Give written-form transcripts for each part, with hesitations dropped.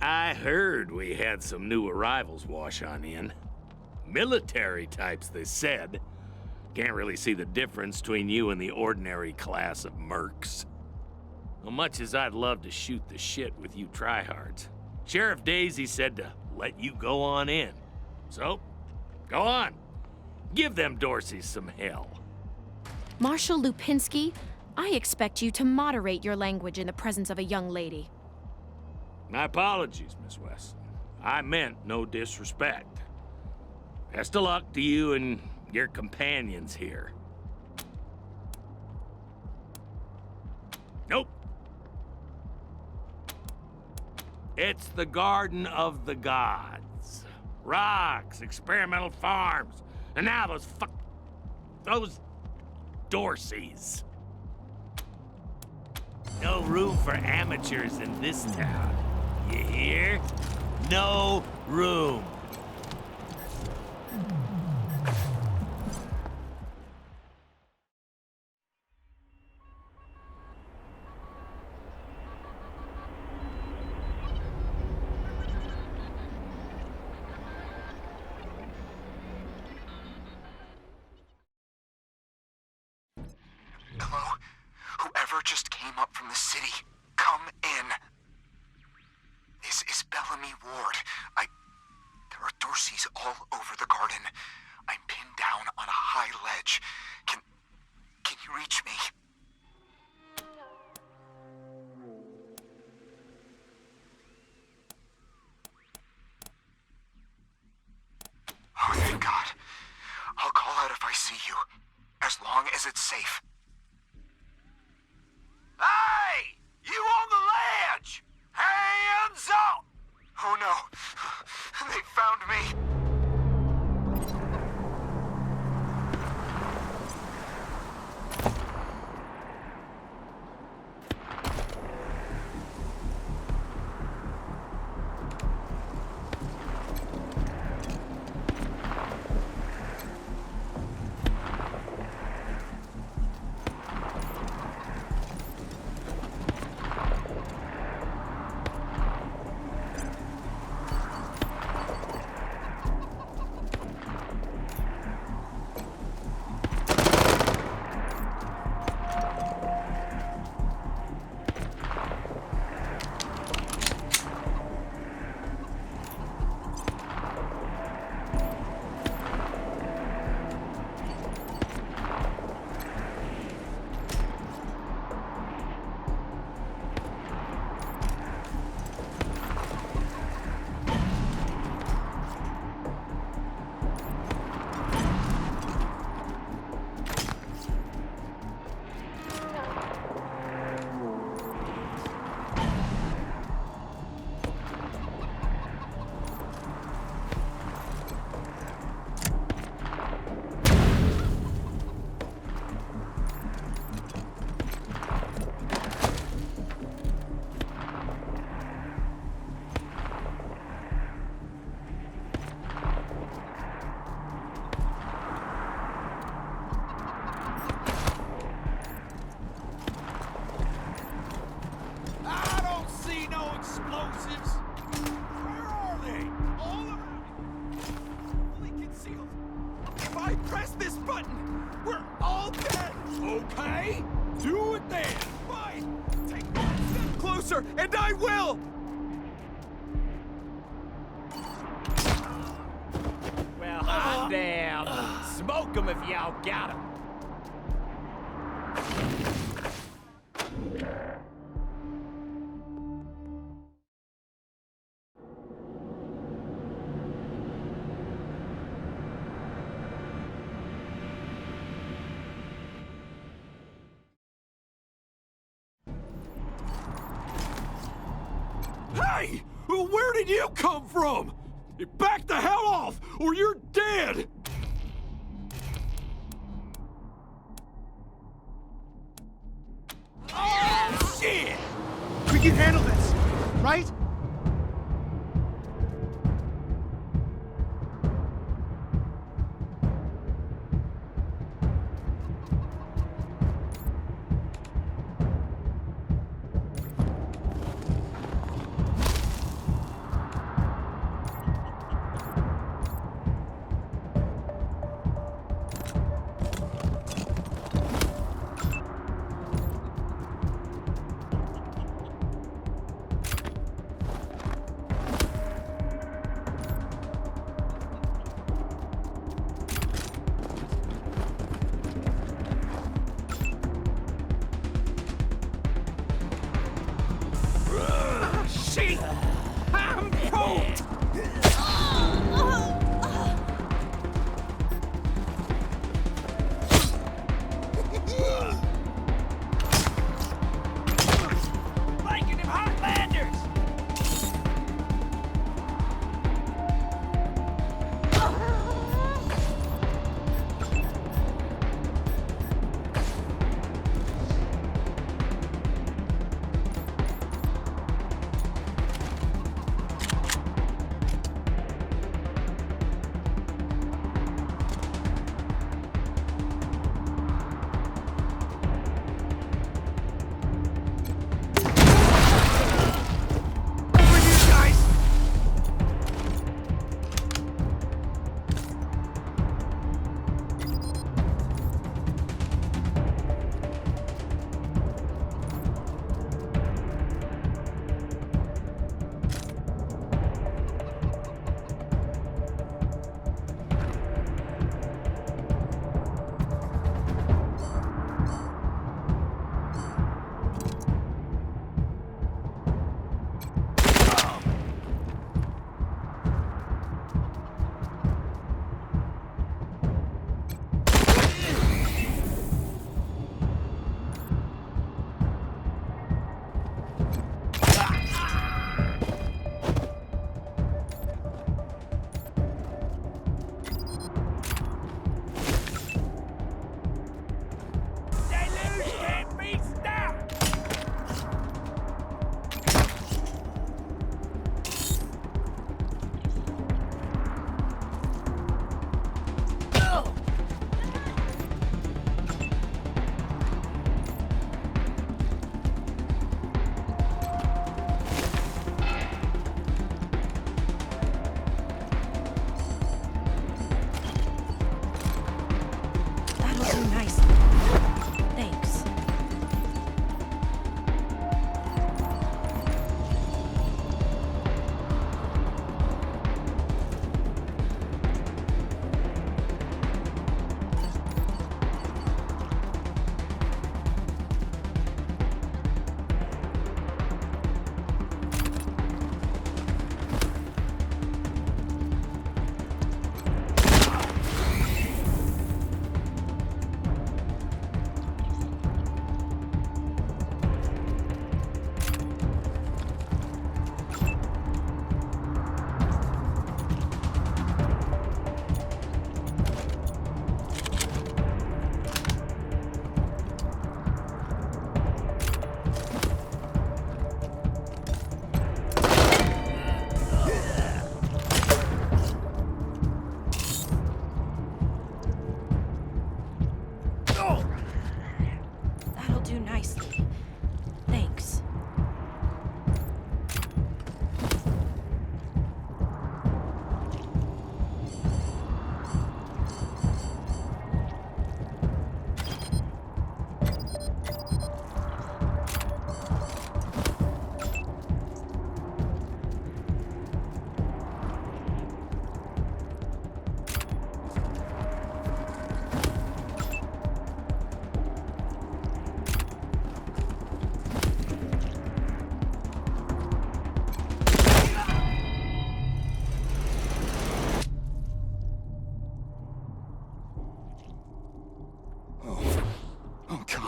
I heard we had some new arrivals wash on in. Military types, they said. Can't really see the difference between you and the ordinary class of mercs. As much as I'd love to shoot the shit with you tryhards, Sheriff Daisy said to let you go on in. So, go on. Give them Dorseys some hell. Marshal Lupinski, I expect you to moderate your language in the presence of a young lady. My apologies, Miss Weston. I meant no disrespect. Best of luck to you and your companions here. Nope. It's the Garden of the Gods. Rocks, experimental farms, and now those Dorseys. No room for amateurs in this town. You hear? No room. Hello? Whoever just came up from the city, come in. This is Bellamy Ward. There are Dorseys all over the garden. I'm pinned down on a high ledge. Can you reach me? Oh, thank God. I'll call out if I see you, as long as it's safe. Hey! You on the ledge! Hands up! Oh no, they found me. And I will! Well, hot damn. Smoke 'em if y'all got 'em. Hey! Where did you come from? Back the hell off, or you're dead! Oh, shit! We can handle this, right?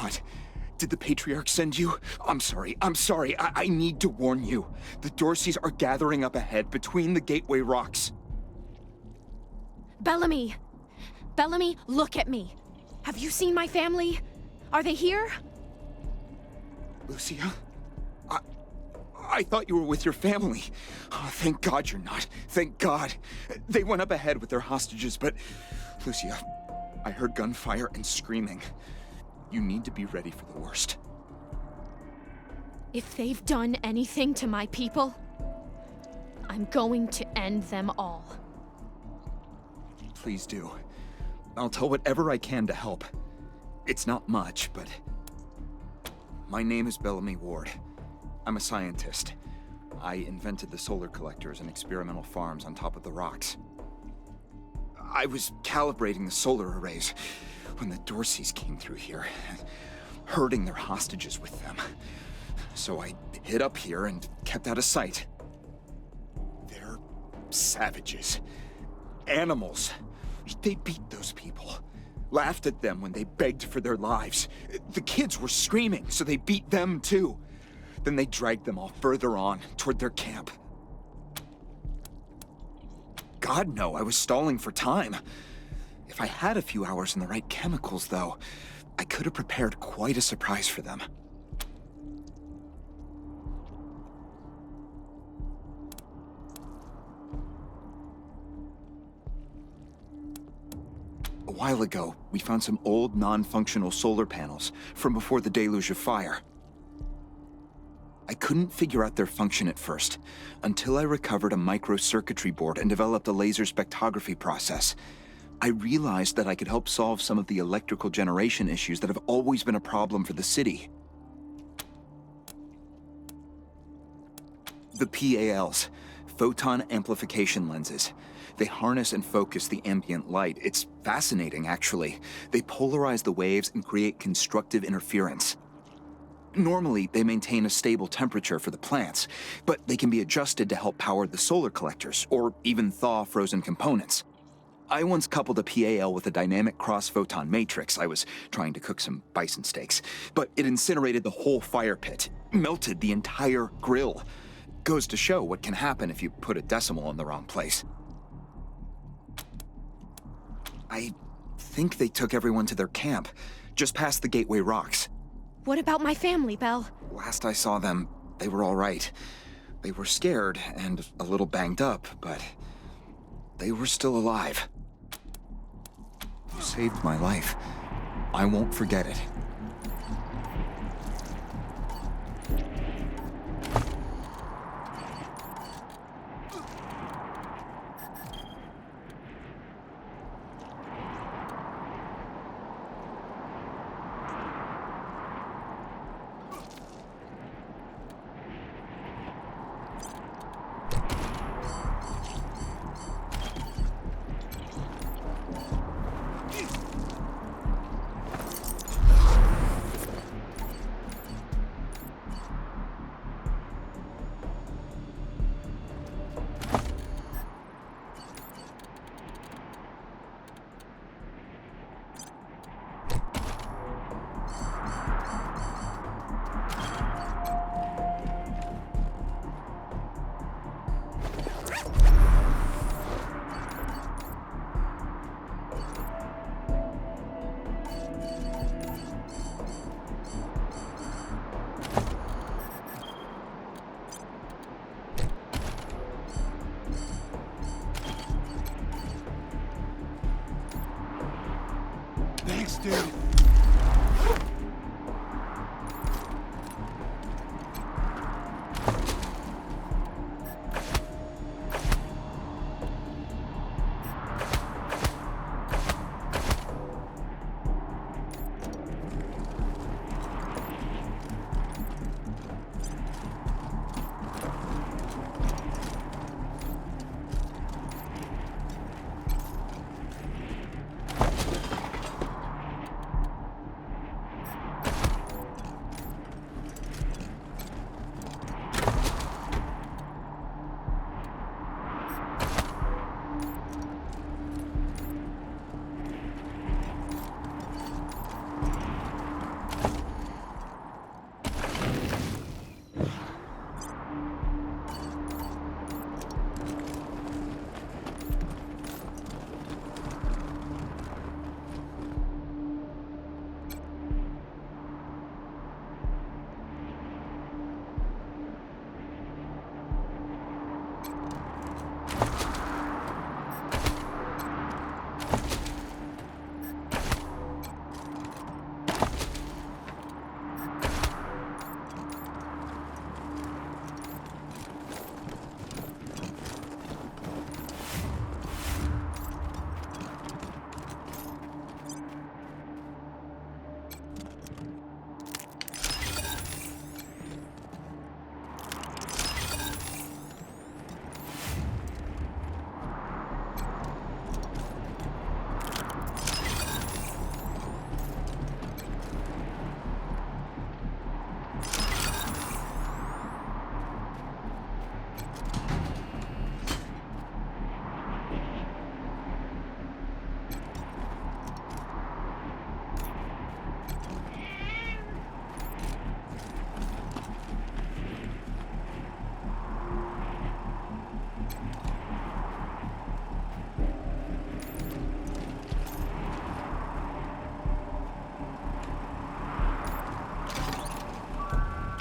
What? Did the Patriarch send you? I'm sorry. I need to warn you. The Dorseys are gathering up ahead between the Gateway Rocks. Bellamy! Bellamy, look at me. Have you seen my family? Are they here? Lucia? I thought you were with your family. Oh, thank God you're not. Thank God. They went up ahead with their hostages, but... Lucia, I heard gunfire and screaming. You need to be ready for the worst. If they've done anything to my people, I'm going to end them all. Please do. I'll tell whatever I can to help. It's not much, but... My name is Bellamy Ward. I'm a scientist. I invented the solar collectors and experimental farms on top of the rocks. I was calibrating the solar arrays when the Dorseys came through here, herding their hostages with them. So I hid up here and kept out of sight. They're savages. Animals. They beat those people. Laughed at them when they begged for their lives. The kids were screaming, so they beat them too. Then they dragged them all further on, toward their camp. God, no, I was stalling for time. If I had a few hours and the right chemicals, though, I could have prepared quite a surprise for them. A while ago, we found some old, non-functional solar panels from before the deluge of fire. I couldn't figure out their function at first, until I recovered a microcircuitry board and developed a laser spectrography process. I realized that I could help solve some of the electrical generation issues that have always been a problem for the city. The PALs, photon amplification lenses. They harness and focus the ambient light. It's fascinating, actually. They polarize the waves and create constructive interference. Normally, they maintain a stable temperature for the plants, but they can be adjusted to help power the solar collectors, or even thaw frozen components. I once coupled a PAL with a dynamic cross-photon matrix. I was trying to cook some bison steaks, but it incinerated the whole fire pit, melted the entire grill. Goes to show what can happen if you put a decimal in the wrong place. I think they took everyone to their camp, just past the Gateway Rocks. What about my family, Belle? Last I saw them, they were all right. They were scared and a little banged up, but they were still alive. You saved my life. I won't forget it. Thanks, dude.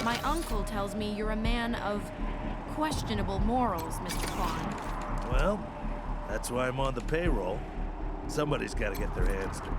My uncle tells me you're a man of questionable morals, Mr. Kwan. Well, that's why I'm on the payroll. Somebody's got to get their hands dirty.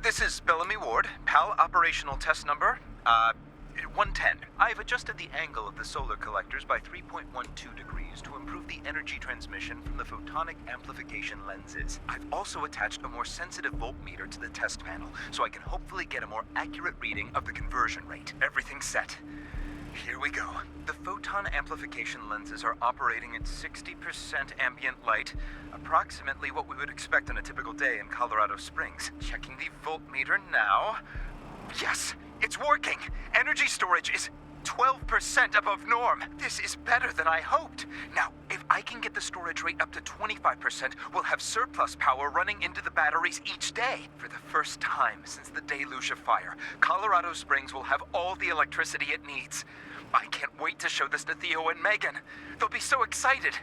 This is Bellamy Ward, PAL operational test number, 110. I've adjusted the angle of the solar collectors by 3.12 degrees to improve the energy transmission from the photonic amplification lenses. I've also attached a more sensitive voltmeter to the test panel, so I can hopefully get a more accurate reading of the conversion rate. Everything's set. Here we go. The photon amplification lenses are operating at 60% ambient light, approximately what we would expect on a typical day in Colorado Springs. Checking the voltmeter now. Yes, it's working. Energy storage is 12% above norm. This is better than I hoped. Now, if I can get the storage rate up to 25%, we'll have surplus power running into the batteries each day. For the first time since the deluge of fire, Colorado Springs will have all the electricity it needs. I can't wait to show this to Theo and Megan. They'll be so excited.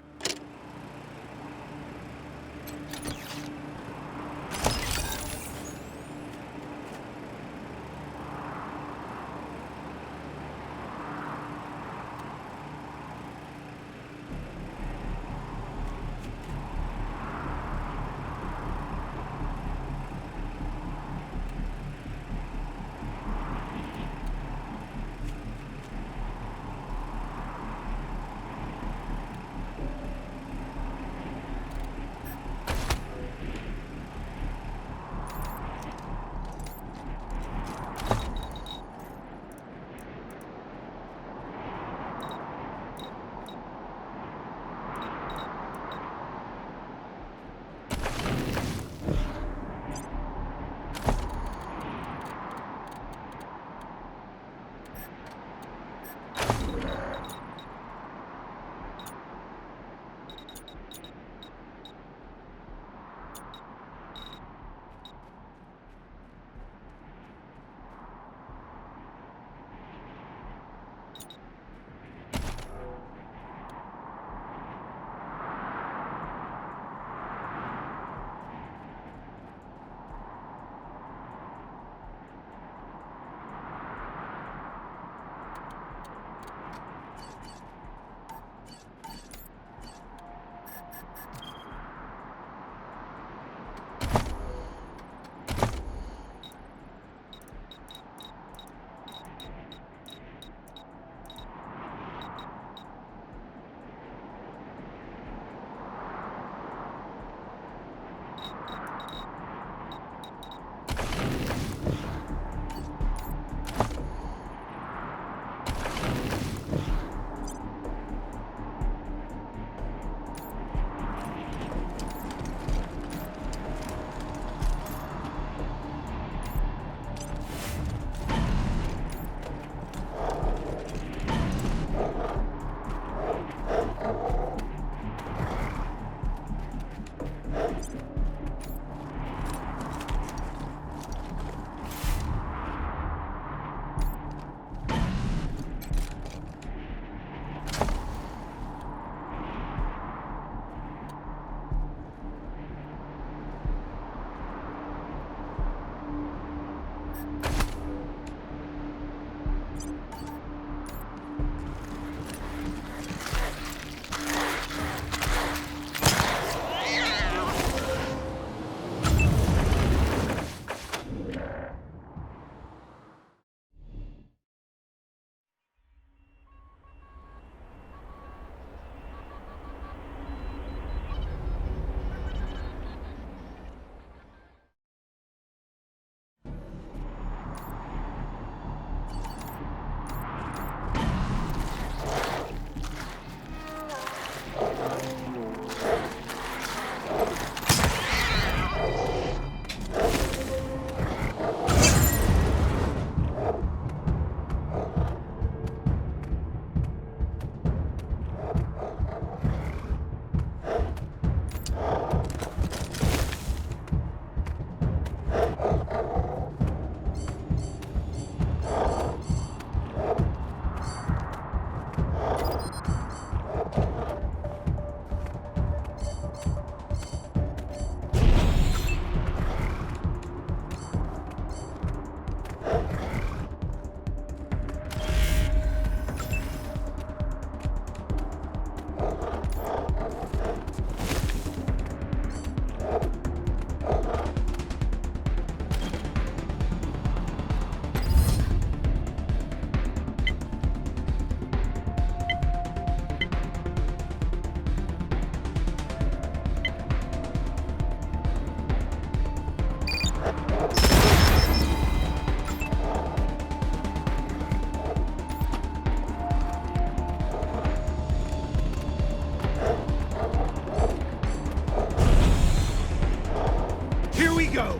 Here we go!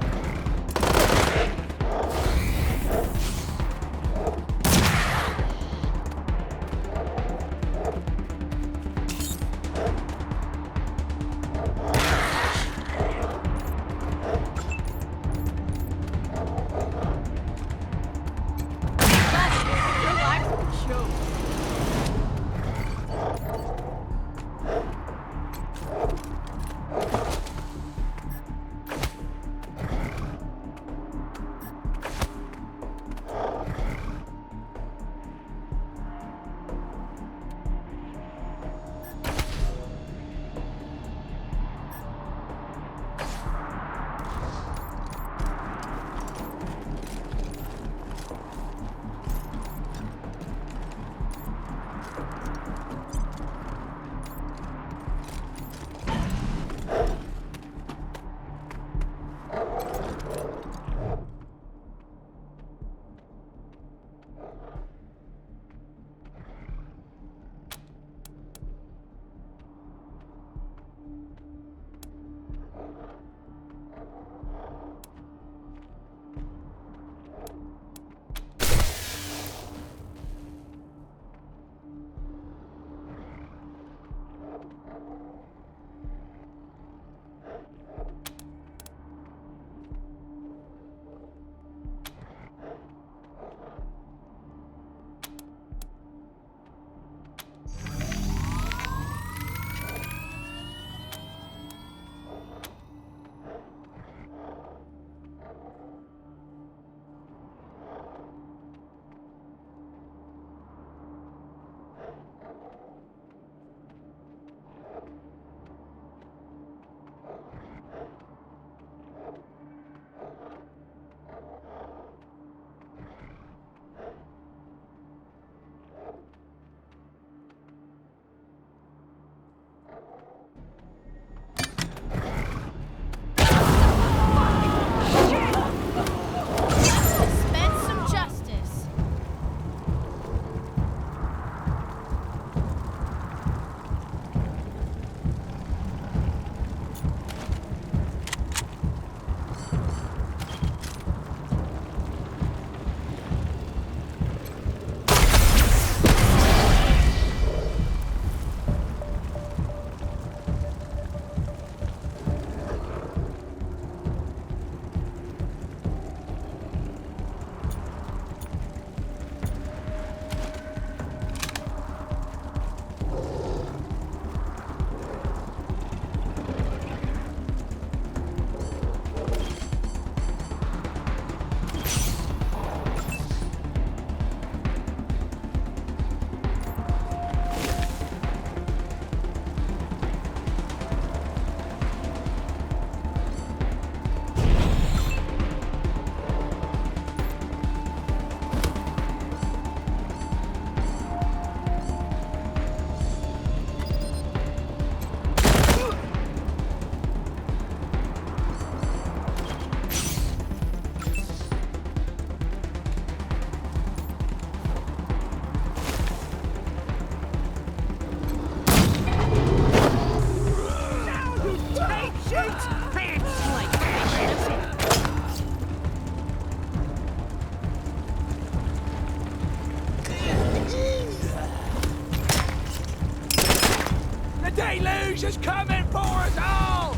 deluge is coming for us all!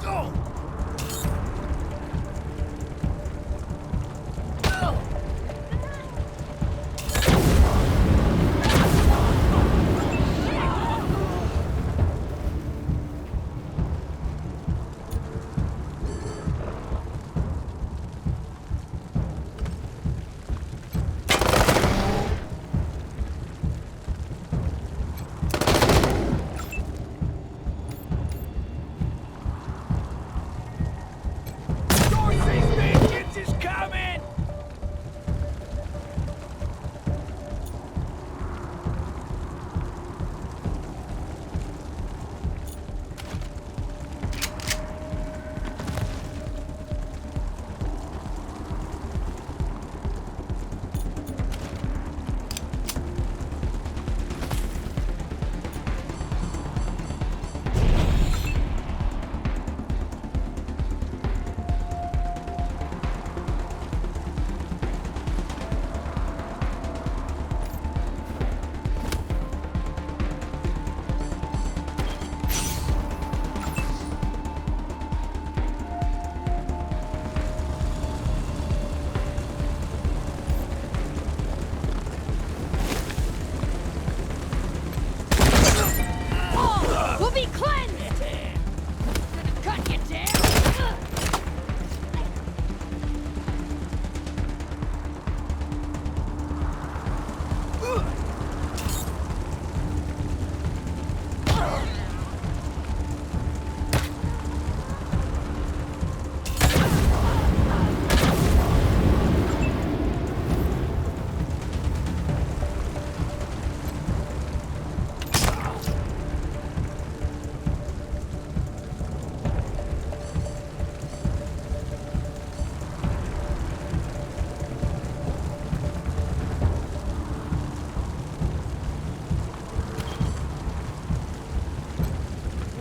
Oh.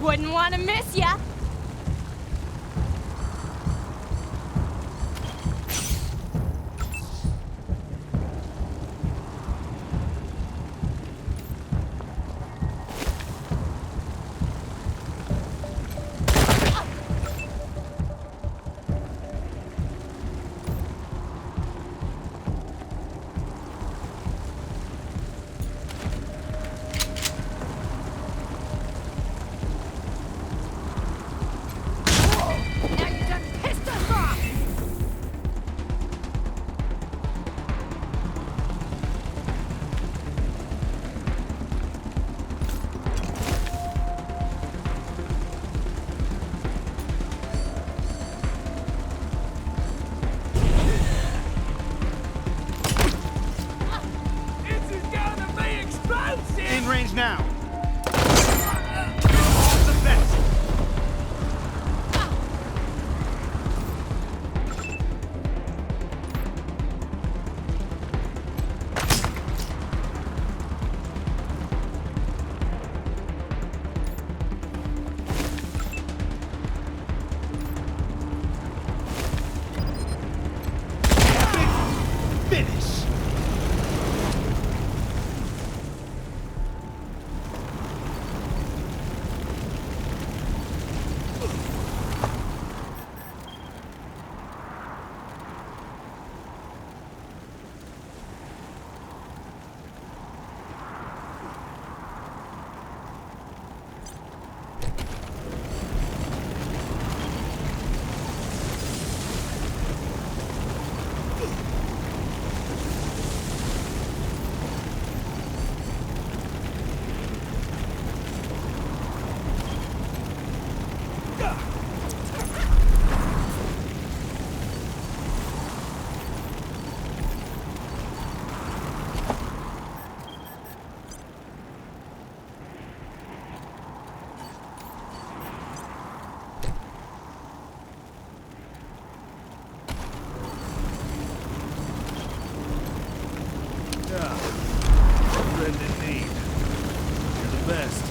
Wouldn't want to miss ya. In range now. All the best. Finish. Friend in need. You're the best.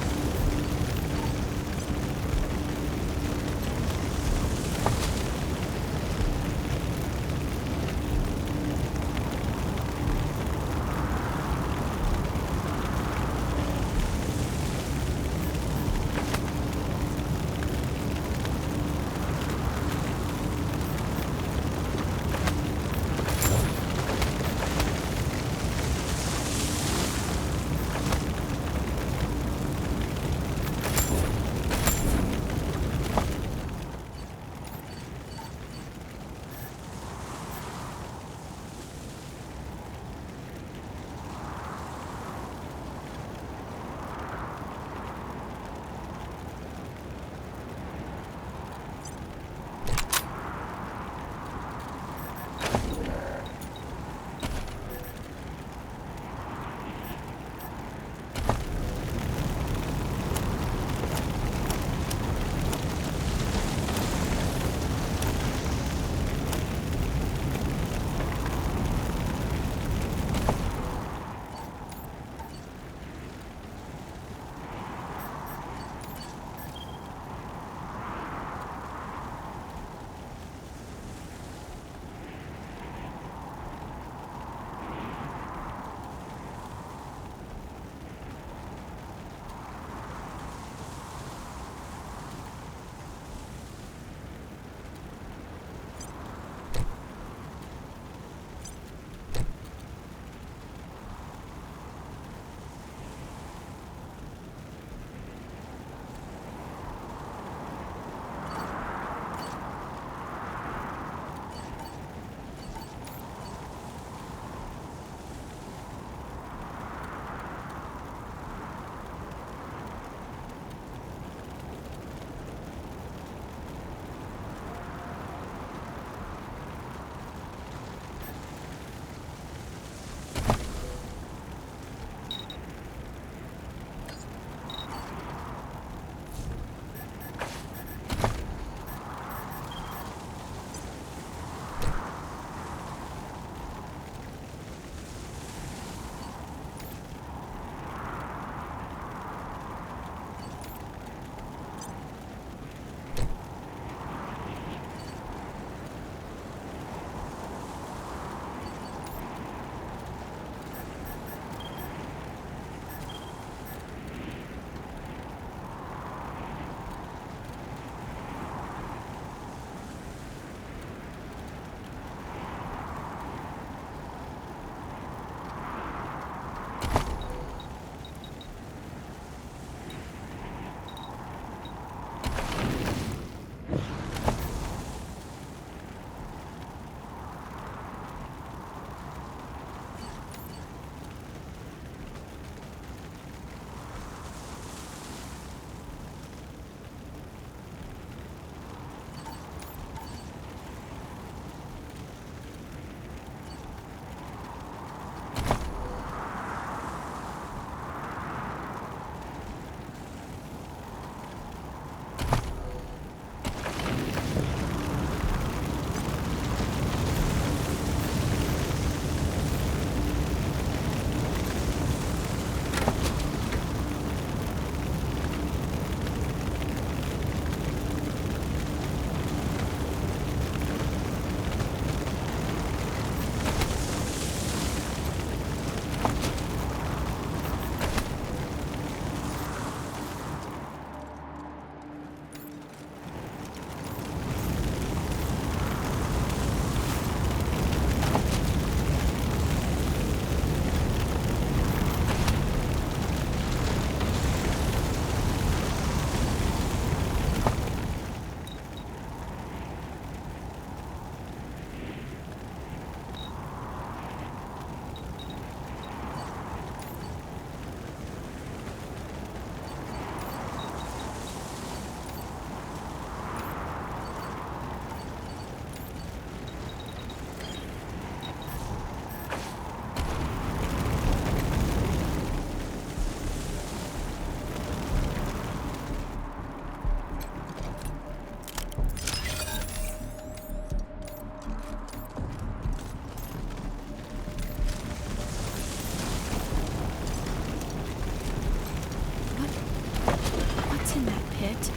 in that pit.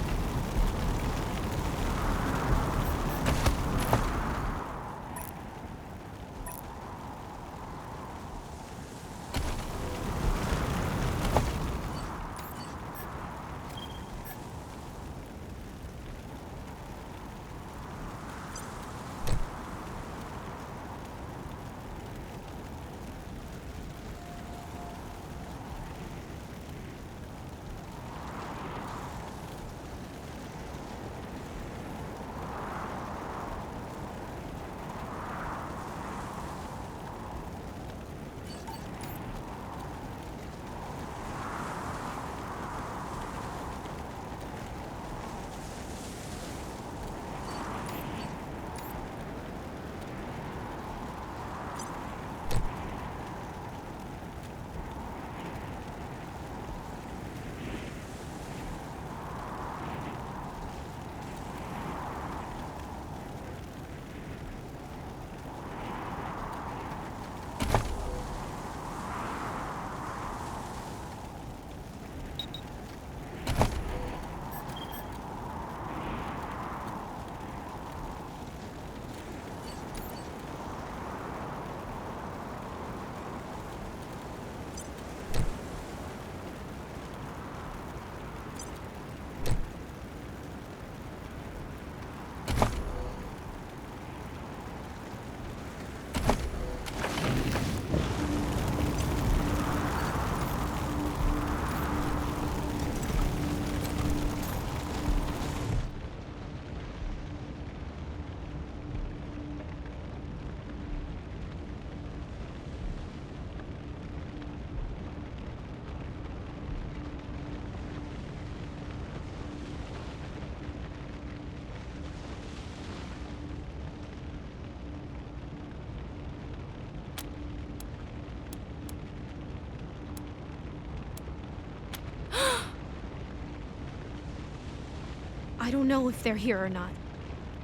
I don't know if they're here or not.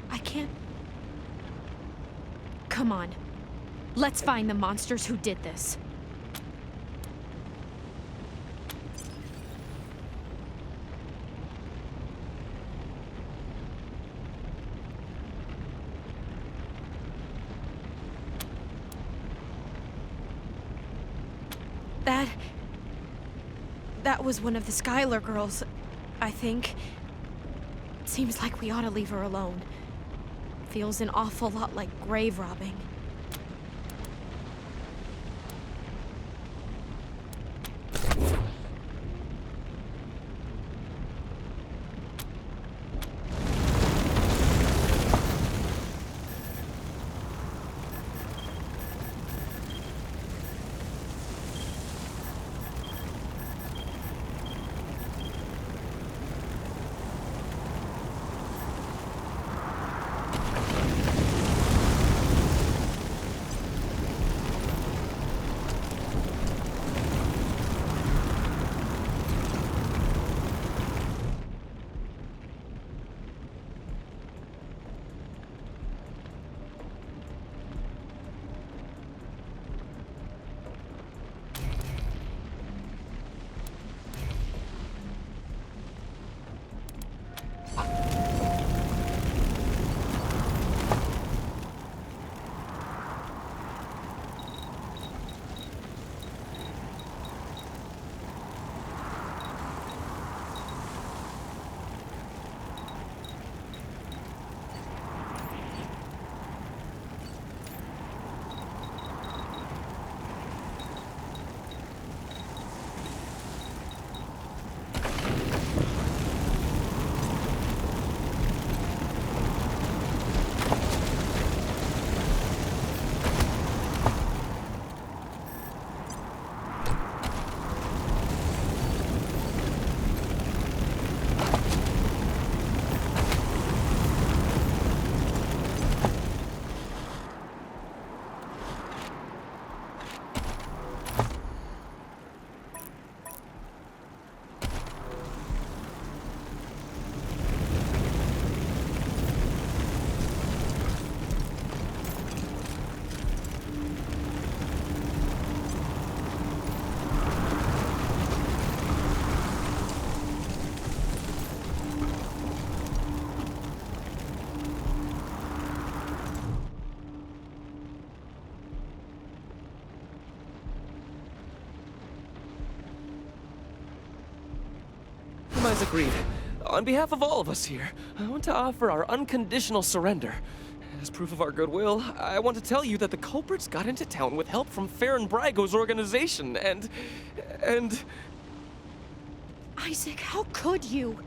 I can't... Come on. Let's find the monsters who did this. That was one of the Skylar girls, I think. Seems like we ought to leave her alone. Feels an awful lot like grave robbing. Isaac Reed. On behalf of all of us here, I want to offer our unconditional surrender. As proof of our goodwill, I want to tell you that the culprits got into town with help from Farron Brago's organization, and... Isaac, how could you?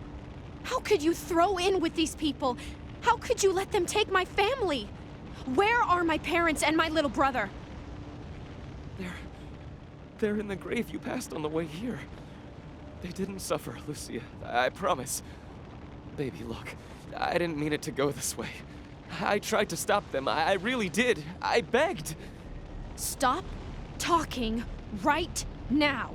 How could you throw in with these people? How could you let them take my family? Where are my parents and my little brother? They're in the grave you passed on the way here. They didn't suffer, Lucia. I promise. Baby, look. I didn't mean it to go this way. I tried to stop them. I really did. I begged. Stop talking right now.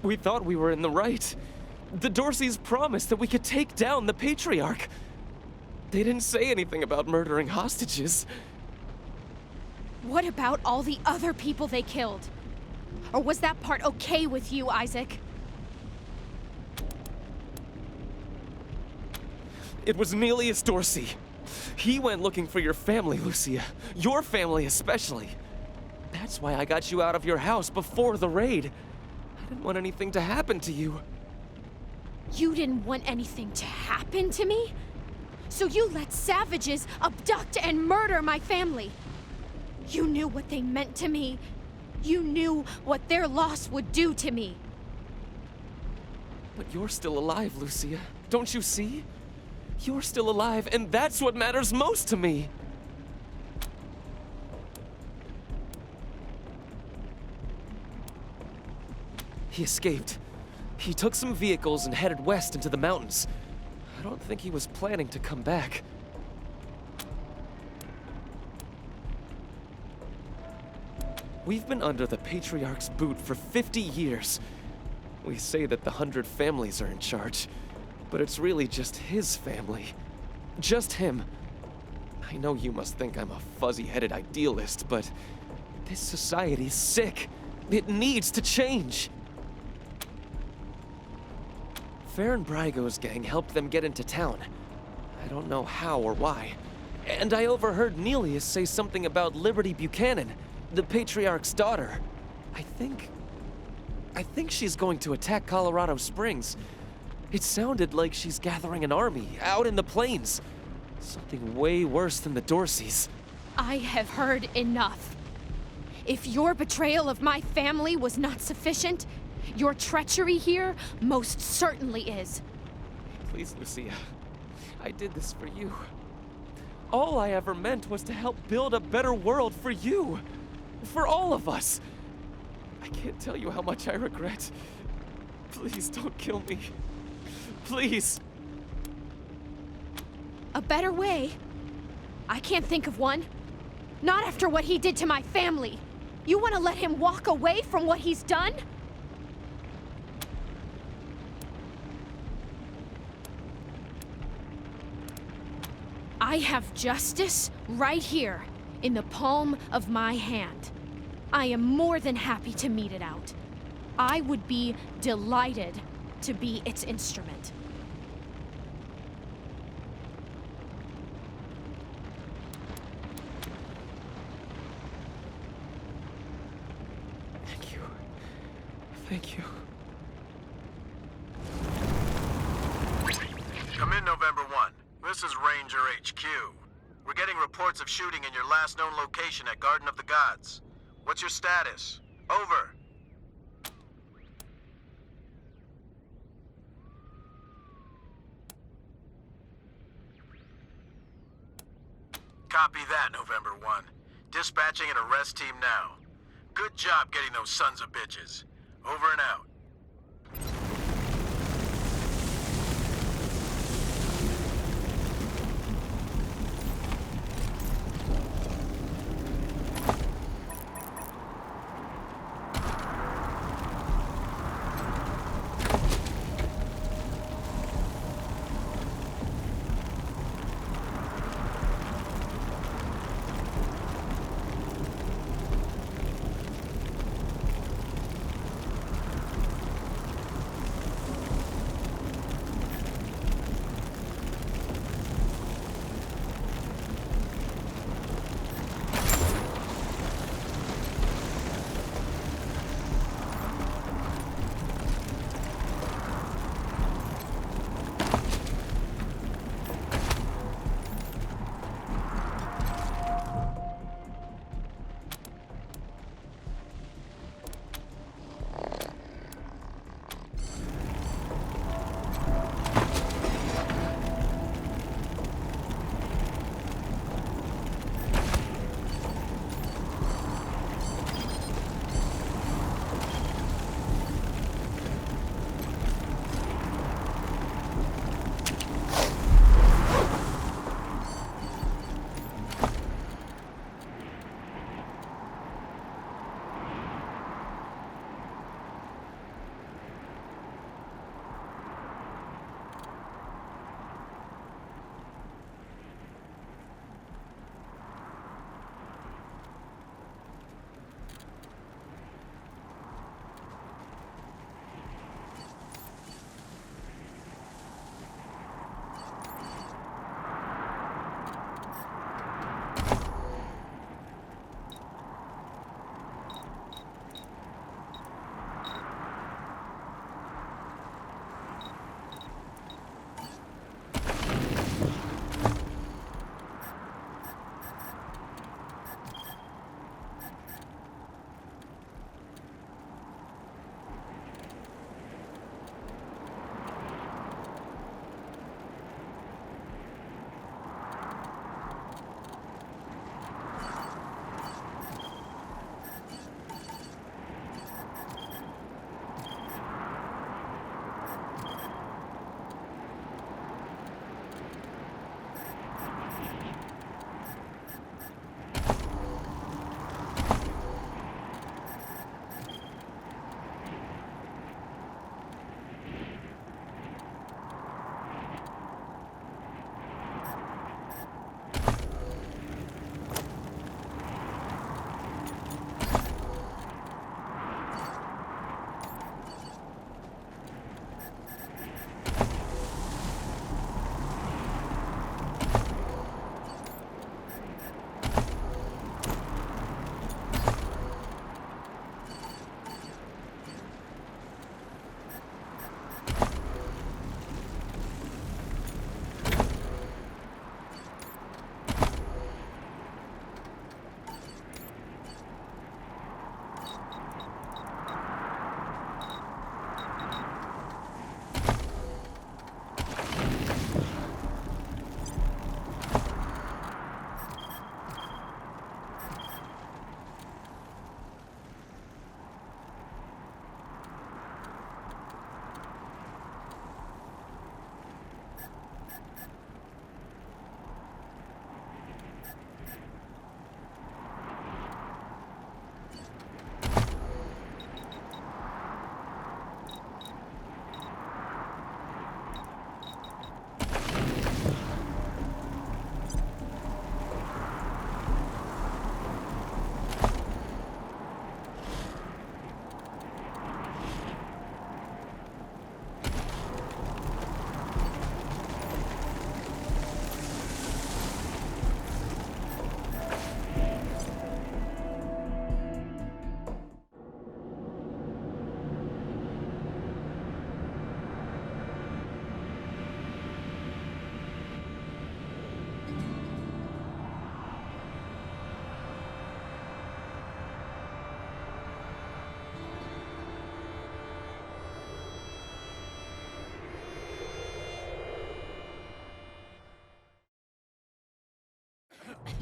We thought we were in the right. The Dorseys promised that we could take down the Patriarch. They didn't say anything about murdering hostages. What about all the other people they killed? Or was that part okay with you, Isaac? It was Nelius Dorsey. He went looking for your family, Lucia. Your family especially. That's why I got you out of your house before the raid. I didn't want anything to happen to you. You didn't want anything to happen to me? So you let savages abduct and murder my family. You knew what they meant to me. You knew what their loss would do to me. But you're still alive, Lucia. Don't you see? You're still alive, and that's what matters most to me. He escaped. He took some vehicles and headed west into the mountains. I don't think he was planning to come back. We've been under the Patriarch's boot for 50 years. We say that the 100 families are in charge, but it's really just his family. Just him. I know you must think I'm a fuzzy-headed idealist, but this society's sick. It needs to change. Farron Brago's gang helped them get into town. I don't know how or why. And I overheard Nelius say something about Liberty Buchanan, the Patriarch's daughter. I think she's going to attack Colorado Springs. It sounded like she's gathering an army out in the plains. Something way worse than the Dorseys. I have heard enough. If your betrayal of my family was not sufficient, your treachery here most certainly is. Please, Lucia. I did this for you. All I ever meant was to help build a better world for you. For all of us. I can't tell you how much I regret. Please don't kill me. Please. A better way? I can't think of one. Not after what he did to my family. You want to let him walk away from what he's done? I have justice right here, in the palm of my hand. I am more than happy to mete it out. I would be delighted to be its instrument. Thank you. Thank you. Come in, November 1. This is Ranger HQ. We're getting reports of shooting in your last known location at Garden of the Gods. What's your status? Over. Copy that, November 1. Dispatching an arrest team now. Good job getting those sons of bitches. Over and out.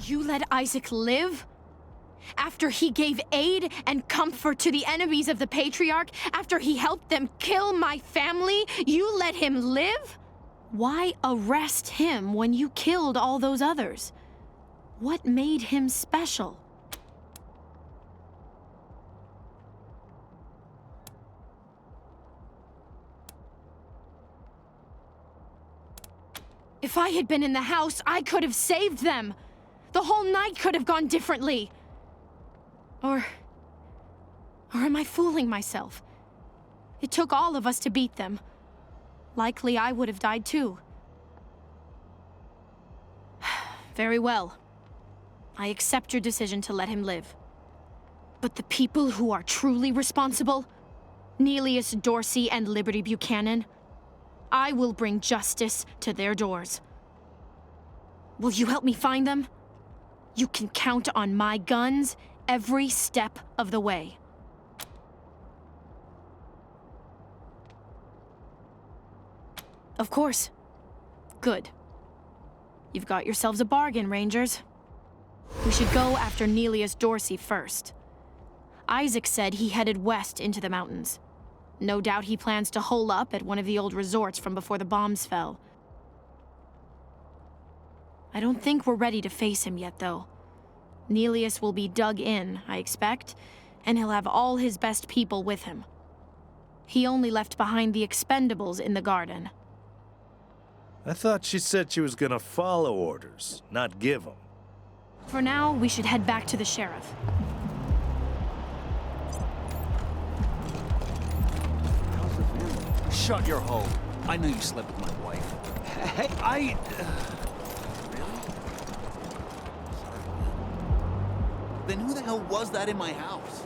You let Isaac live? After he gave aid and comfort to the enemies of the Patriarch? After he helped them kill my family? You let him live? Why arrest him when you killed all those others? What made him special? If I had been in the house, I could have saved them. The whole night could have gone differently. Or am I fooling myself? It took all of us to beat them. Likely I would have died too. Very well. I accept your decision to let him live. But the people who are truly responsible, Nelius Dorsey and Liberty Buchanan, I will bring justice to their doors. Will you help me find them? You can count on my guns every step of the way. Of course. Good. You've got yourselves a bargain, Rangers. We should go after Nelius Dorsey first. Isaac said he headed west into the mountains. No doubt he plans to hole up at one of the old resorts from before the bombs fell. I don't think we're ready to face him yet, though. Nelius will be dug in, I expect, and he'll have all his best people with him. He only left behind the expendables in the garden. I thought she said she was gonna follow orders, not give them. For now, we should head back to the sheriff. Shut your hole. I knew you slept with my wife. Hey, Really? Then who the hell was that in my house?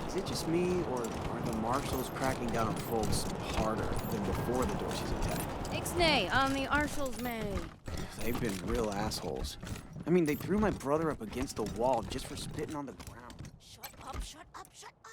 Is it just me, or are the marshals cracking down on folks harder than before the Dorseys attacked? Ixnay on the Arshals May. They've been real assholes. I mean, they threw my brother up against the wall just for spitting on the ground. Shut up, shut up, shut up!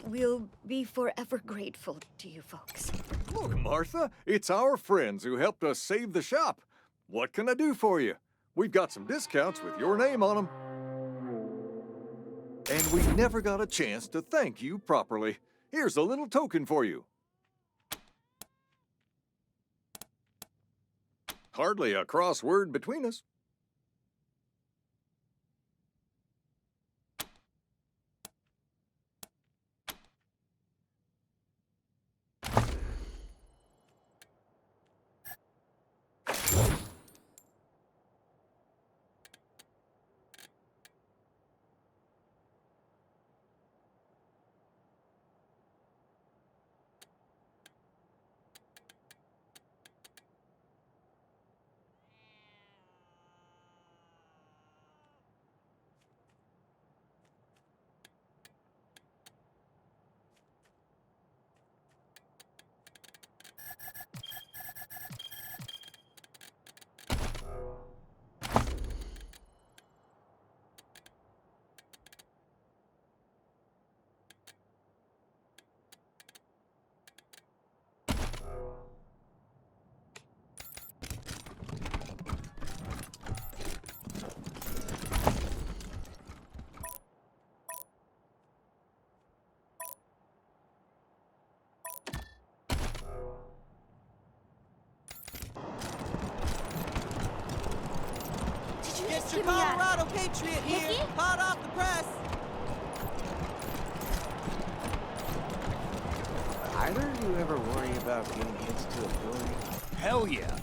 We'll be forever grateful to you folks. Look, Martha, it's our friends who helped us save the shop. What can I do for you? We've got some discounts with your name on them. And we never got a chance to thank you properly. Here's a little token for you. Hardly a crossword between us. Get your Colorado Patriot here, hot off the press. either of you ever worry about getting hits to a building? Hell yeah.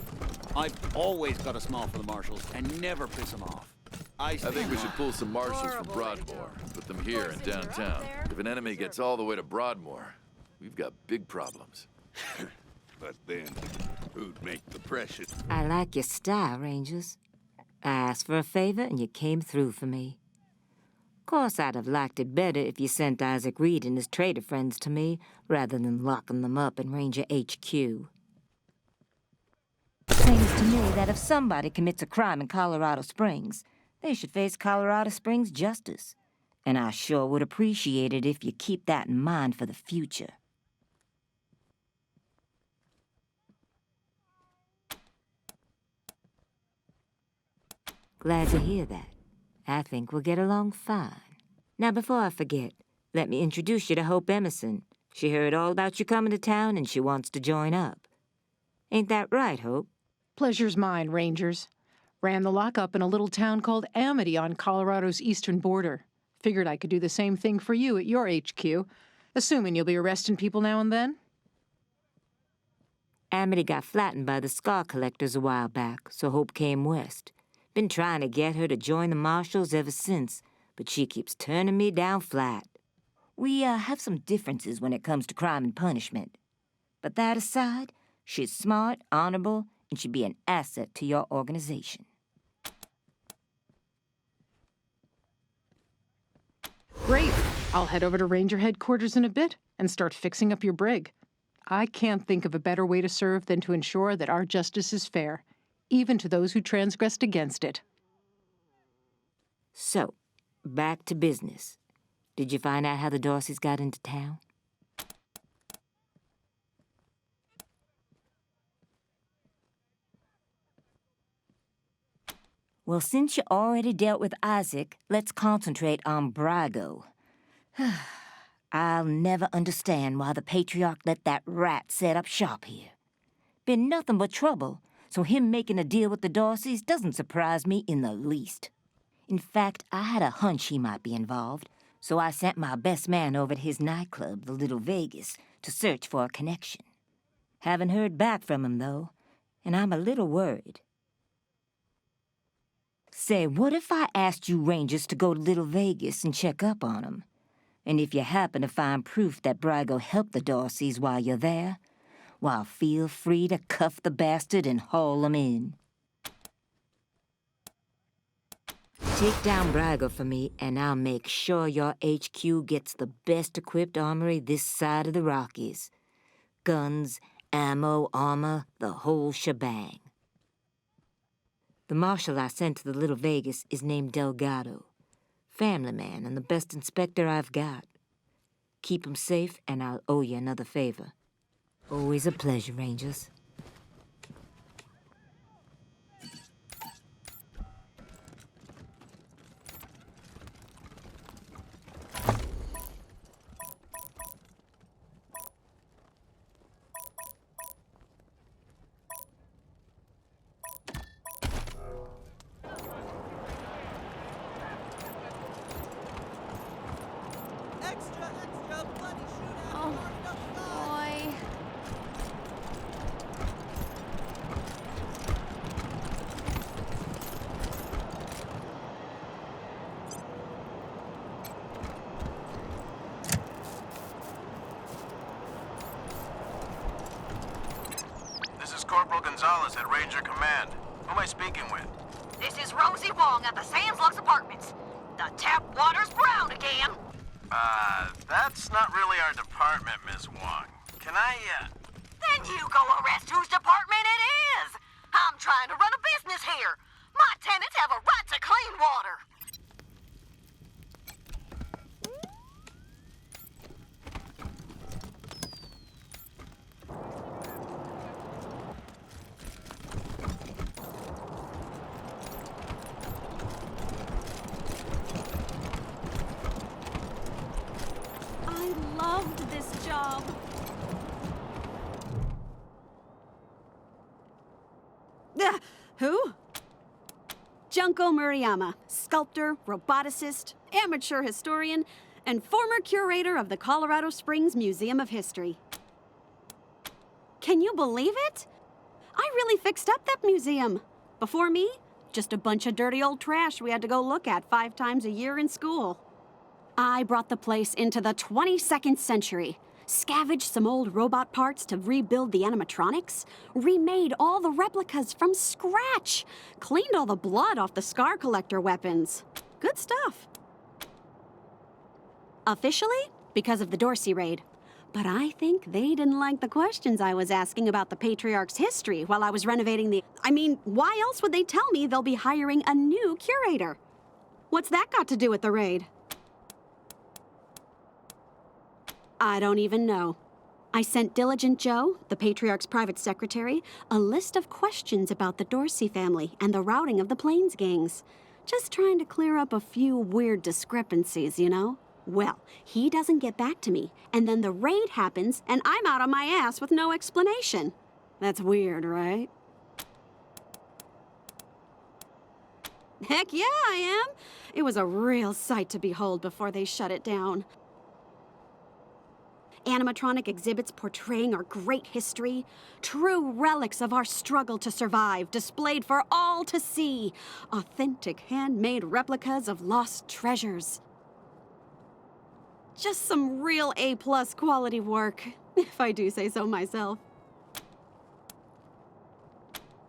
I've always got a smile for the marshals and never piss them off. I think we should pull some marshals from Broadmoor. Put them here in downtown. If an enemy gets all the way to Broadmoor, we've got big problems. But then, who'd make the precious? I like your style, Rangers. I asked for a favor and you came through for me. Of course, I'd have liked it better if you sent Isaac Reed and his traitor friends to me, rather than locking them up in Ranger HQ. Seems to me that if somebody commits a crime in Colorado Springs, they should face Colorado Springs justice. And I sure would appreciate it if you keep that in mind for the future. Glad to hear that. I think we'll get along fine. Now, before I forget, let me introduce you to Hope Emerson. She heard all about you coming to town and she wants to join up. Ain't that right, Hope? Pleasure's mine, Rangers. Ran the lockup in a little town called Amity on Colorado's eastern border. Figured I could do the same thing for you at your HQ, assuming you'll be arresting people now and then. Amity got flattened by the scar collectors a while back, so Hope came west. Been trying to get her to join the marshals ever since, but she keeps turning me down flat. We have some differences when it comes to crime and punishment. But that aside, she's smart, honorable, and should be an asset to your organization. Great. I'll head over to Ranger headquarters in a bit and start fixing up your brig. I can't think of a better way to serve than to ensure that our justice is fair, even to those who transgressed against it. So, back to business. Did you find out how the Dorseys got into town? Well, since you already dealt with Isaac, let's concentrate on Brago. I'll never understand why the Patriarch let that rat set up shop here. Been nothing but trouble, so him making a deal with the Dorseys doesn't surprise me in the least. In fact, I had a hunch he might be involved, so I sent my best man over to his nightclub, the Little Vegas, to search for a connection. Haven't heard back from him, though, and I'm a little worried. Say, what if I asked you Rangers to go to Little Vegas and check up on him? And if you happen to find proof that Brago helped the Dorseys while you're there, well, feel free to cuff the bastard and haul him in. Take down Brago for me, and I'll make sure your HQ gets the best-equipped armory this side of the Rockies. Guns, ammo, armor, the whole shebang. The marshal I sent to the Little Vegas is named Delgado. Family man and the best inspector I've got. Keep him safe, and I'll owe you another favor. Always a pleasure, Rangers. Corporal Gonzalez at Ranger Command. Who am I speaking with? This is Rosie Wong at the Sands Lux Apartments. The tap water's brown again. That's not really our department, Miss Wong. Can I, Then you go arrest whose department it is. I'm trying to run a business here. My tenants have a right to clean water. Loved this job. Who? Junko Murayama, sculptor, roboticist, amateur historian, and former curator of the Colorado Springs Museum of History. Can you believe it? I really fixed up that museum. Before me, just a bunch of dirty old trash we had to go look at 5 times a year in school. I brought the place into the 22nd century, scavenged some old robot parts to rebuild the animatronics, remade all the replicas from scratch, cleaned all the blood off the scar collector weapons. Good stuff. Officially, because of the Dorsey raid. But I think they didn't like the questions I was asking about the Patriarch's history while I was renovating the... I mean, why else would they tell me they'll be hiring a new curator? What's that got to do with the raid? I don't even know. I sent Diligent Joe, the Patriarch's private secretary, a list of questions about the Dorsey family and the routing of the Plains gangs. Just trying to clear up a few weird discrepancies, you know? Well, he doesn't get back to me, and then the raid happens, and I'm out on my ass with no explanation. That's weird, right? Heck yeah, I am. It was a real sight to behold before they shut it down. Animatronic exhibits portraying our great history, true relics of our struggle to survive, displayed for all to see, authentic handmade replicas of lost treasures. Just some real A-plus quality work, if I do say so myself.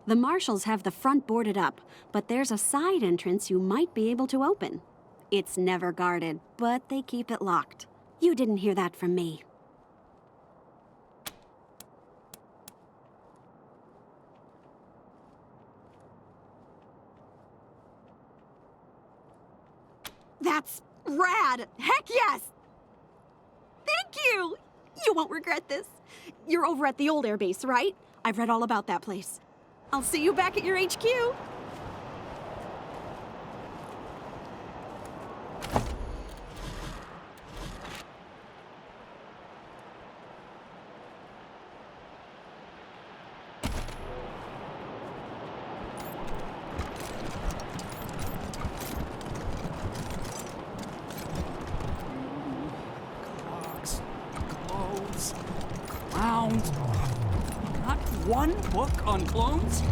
The marshals have the front boarded up, but there's a side entrance you might be able to open. It's never guarded, but they keep it locked. You didn't hear that from me. That's rad! Heck yes! Thank you! You won't regret this. You're over at the old airbase, right? I've read all about that place. I'll see you back at your HQ. Clowns. Not one book on clones?